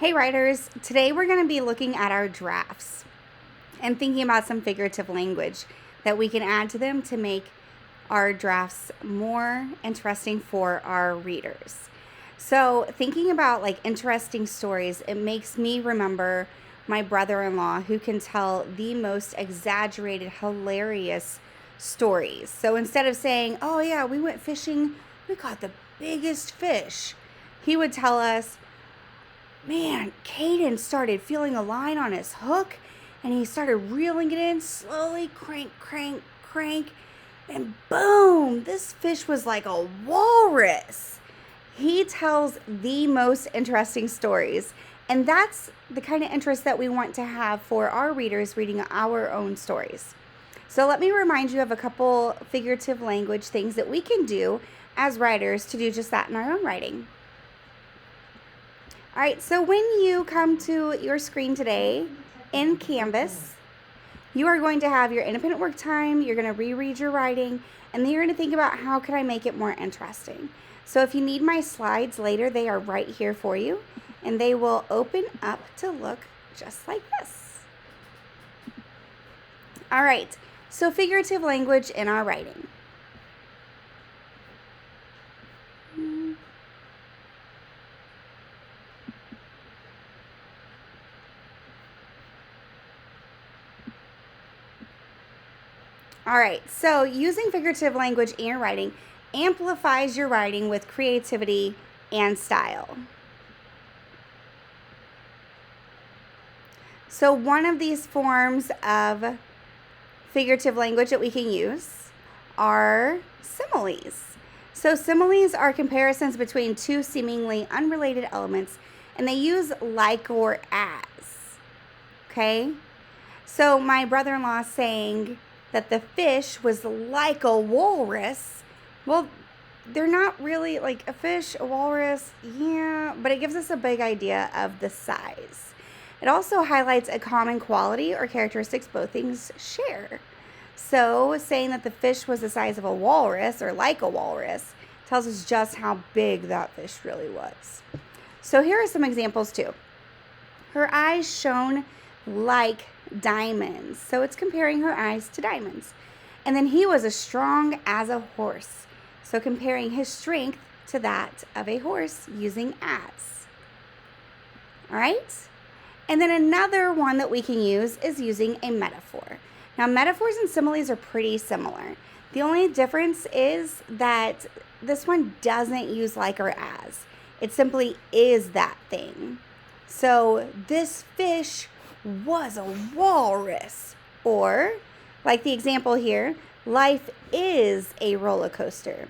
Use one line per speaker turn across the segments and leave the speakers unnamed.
Hey writers, today we're going to be looking at our drafts and thinking about some figurative language that we can add to them to make our drafts more interesting for our readers. So thinking about like interesting stories, it makes me remember my brother-in-law who can tell the most exaggerated, hilarious stories. So instead of saying, oh yeah, we went fishing, we caught the biggest fish, he would tell us, man, Caden started feeling a line on his hook and he started reeling it in slowly, crank, crank, crank, and boom, this fish was like a walrus. He tells the most interesting stories, and that's the kind of interest that we want to have for our readers reading our own stories. So let me remind you of a couple figurative language things that we can do as writers to do just that in our own writing. All right, so when you come to your screen today in Canvas, you are going to have your independent work time, you're going to reread your writing, and then you're going to think about how can I make it more interesting. So if you need my slides later, they are right here for you, and they will open up to look just like this. All right, so figurative language in our writing. All right, so using figurative language in your writing amplifies your writing with creativity and style. So one of these forms of figurative language that we can use are similes. So similes are comparisons between two seemingly unrelated elements, and they use like or as. Okay? So my brother-in-law saying that the fish was like a walrus. Well, they're not really like a fish, a walrus, yeah, but it gives us a big idea of the size. It also highlights a common quality or characteristics both things share. So saying that the fish was the size of a walrus or like a walrus tells us just how big that fish really was. So here are some examples too. Her eyes shone like diamonds. So it's comparing her eyes to diamonds. And then he was as strong as a horse. So comparing his strength to that of a horse using as. All right? And then another one that we can use is using a metaphor. Now, metaphors and similes are pretty similar. The only difference is that this one doesn't use like or as. It simply is that thing. So this fish was a walrus. Or, like the example here, life is a roller coaster.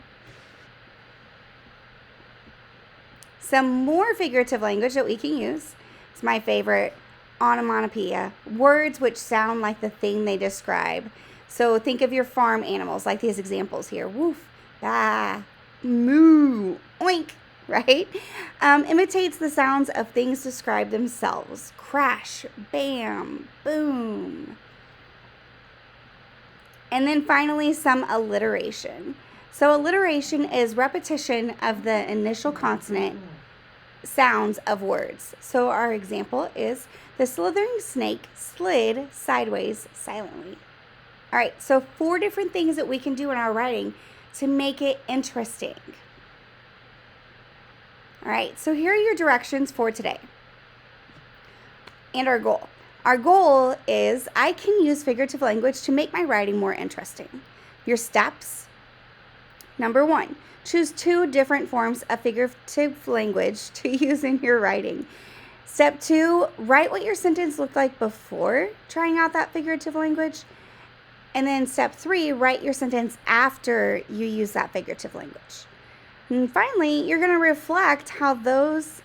Some more figurative language that we can use. It's my favorite, onomatopoeia, words which sound like the thing they describe. So think of your farm animals, like these examples here. Woof, bah, moo, oink, right? Imitates the sounds of things described themselves. Crash, bam, boom. And then finally, some alliteration. So alliteration is repetition of the initial consonant sounds of words. So our example is the slithering snake slid sideways silently. All right, so 4 different things that we can do in our writing to make it interesting. All right, so here are your directions for today and our goal. Our goal is I can use figurative language to make my writing more interesting. Your steps. Number 1, choose 2 different forms of figurative language to use in your writing. Step 2, write what your sentence looked like before trying out that figurative language. And then step 3, write your sentence after you use that figurative language. And finally, you're going to reflect how those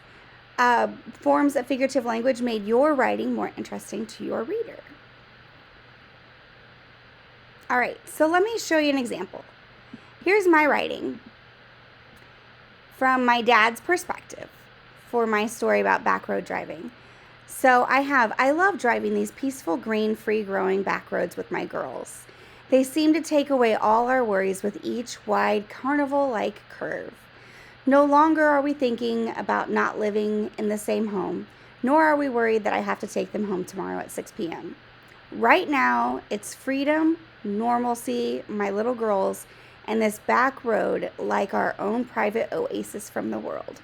forms of figurative language made your writing more interesting to your reader. All right, so let me show you an example. Here's my writing from my dad's perspective for my story about back road driving. So I love driving these peaceful, green, free-growing back roads with my girls. They seem to take away all our worries with each wide carnival-like curve. No longer are we thinking about not living in the same home, nor are we worried that I have to take them home tomorrow at 6 p.m. Right now, it's freedom, normalcy, my little girls, and this back road like our own private oasis from the world.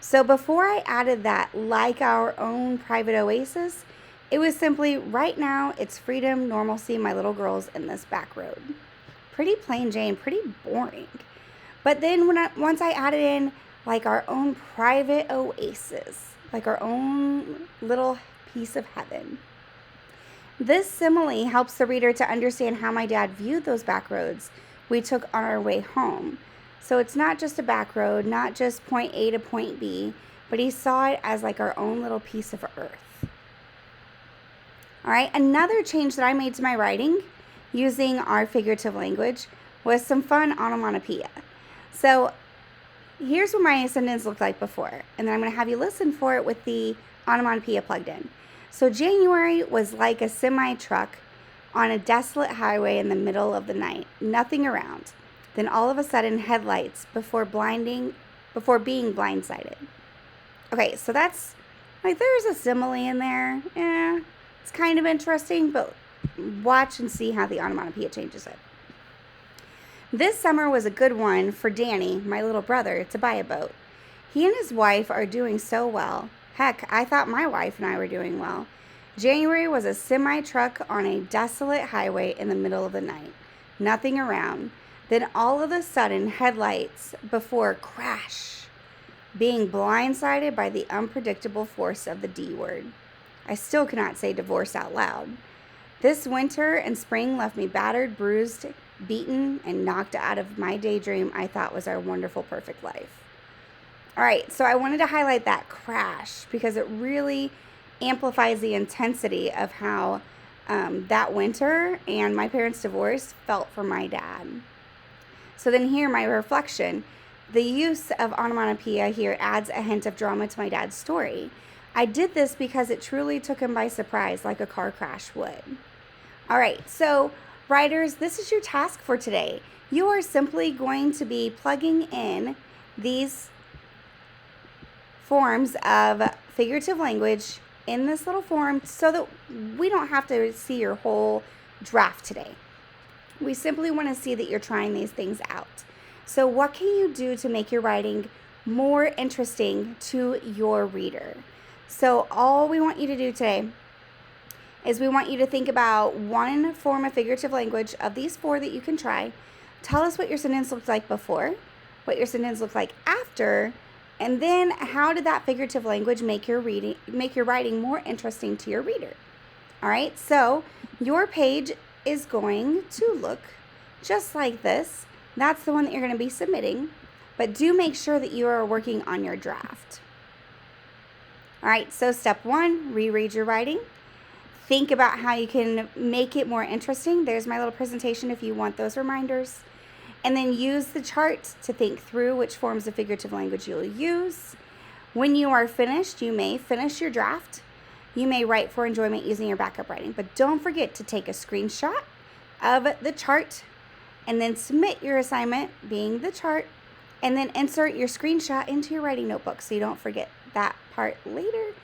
So before I added that like our own private oasis, it was simply right now, it's freedom, normalcy, my little girls, and this back road. Pretty plain Jane, pretty boring. But then once I added in like our own private oasis, like our own little piece of heaven. This simile helps the reader to understand how my dad viewed those back roads we took on our way home. So it's not just a back road, not just point A to point B, but he saw it as like our own little piece of earth. All right, another change that I made to my writing using our figurative language was some fun onomatopoeia. So here's what my sentence looked like before, and then I'm going to have you listen for it with the onomatopoeia plugged in. So January was like a semi-truck on a desolate highway in the middle of the night, nothing around. Then all of a sudden, headlights before being blindsided. Okay, so that's like there's a simile in there. It's kind of interesting, but watch and see how the onomatopoeia changes it. This summer was a good one for Danny, my little brother, to buy a boat. He and his wife are doing so well. Heck, I thought my wife and I were doing well. January was a semi-truck on a desolate highway in the middle of the night. Nothing around. Then all of a sudden, headlights before crash, being blindsided by the unpredictable force of the D word. I still cannot say divorce out loud. This winter and spring left me battered, bruised, beaten, and knocked out of my daydream I thought was our wonderful, perfect life. All right, so I wanted to highlight that crash because it really amplifies the intensity of how that winter and my parents' divorce felt for my dad. So then here, my reflection. The use of onomatopoeia here adds a hint of drama to my dad's story. I did this because it truly took him by surprise, like a car crash would. All right, so writers, this is your task for today. You are simply going to be plugging in these forms of figurative language in this little form so that we don't have to see your whole draft today. We simply want to see that you're trying these things out. So what can you do to make your writing more interesting to your reader? So all we want you to do today is we want you to think about one form of figurative language of these 4 that you can try. Tell us what your sentence looked like before, what your sentence looked like after, and then how did that figurative language make your writing more interesting to your reader? All right, so your page is going to look just like this. That's the one that you're going to be submitting, but do make sure that you are working on your draft. All right, so step 1, reread your writing. Think about how you can make it more interesting. There's my little presentation if you want those reminders. And then use the chart to think through which forms of figurative language you'll use. When you are finished, you may finish your draft. You may write for enjoyment using your backup writing, but don't forget to take a screenshot of the chart and then submit your assignment, being the chart, and then insert your screenshot into your writing notebook so you don't forget that part later,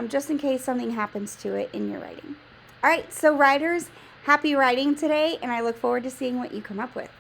just in case something happens to it in your writing. All right, so writers, happy writing today, and I look forward to seeing what you come up with.